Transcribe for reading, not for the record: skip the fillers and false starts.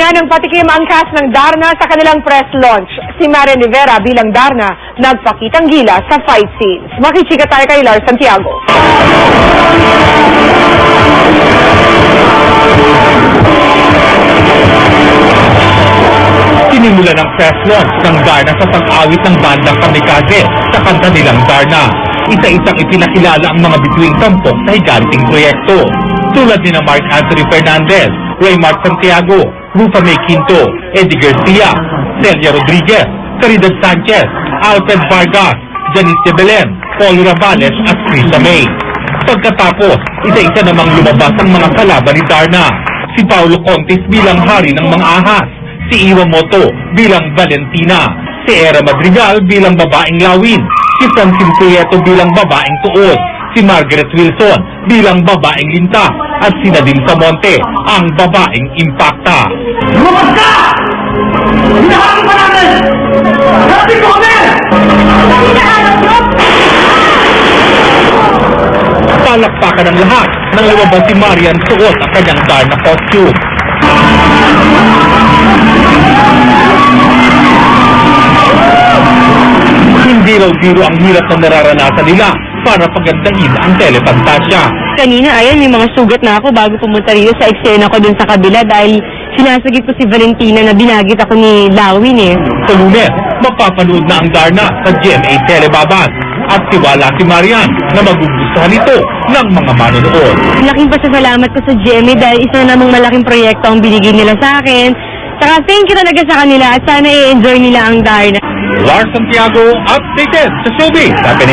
na ng patikim ang cast ng Darna sa kanilang press launch. Si Marian Rivera bilang Darna nagpakitang gila sa fight scenes. Makichika tayo kay Lars Santiago. Sinimulan ng press launch ng Darna sa pag-awit ng bandang Kamikaze sa kanta nilang Darna. Isa-isang ipinakilala ang mga bituing tampok sa higanting proyekto. Tulad ni Mark Anthony Fernandez, Raymart Santiago, Rufa May Quinto, Eddie Garcia, Celia Rodriguez, Caridad Sanchez, Alfred Vargas, Janice de Belen, Paul Ravales at Krista May. Pagkatapos, isa-isa namang lumabas ang mga kalaban ni Darna. Si Paulo Contis bilang hari ng mga ahas, si Iwamoto bilang Valentina, si Era Madrigal bilang babaeng lawin, si Francine Prieto bilang babaeng tuod, si Margaret Wilson bilang babaeng linta, at si Nadine Samonte ang babaeng impacta. Lumabas ka! Hinahanap pa natin! Sabi ko kami! Hinahanap mo! Palakpakan ng lahat nang lumabas si Marian suot ang kanyang Darna costume. Hindi raw biro ang hirap na nararanasan nila para pagandahin ang telepantasya. Kanina, ayan, may mga sugat na ako bago pumunta rito sa eksena ko dun sa kabila dahil sinasagip ko si Valentina na binagit ako ni Lawin eh. Sa Lunes, mapapanood na ang Darna sa GMA Telebabas at tiwala si Marian na magugustuhan ito ng mga manonood. Laking pasasalamat ko sa GMA dahil isa na namang malaking proyekto ang binigay nila sa akin. Saka thank you talaga sa kanila at sana i-enjoy nila ang Darna. Lars Santiago, updated sa showbiz happening.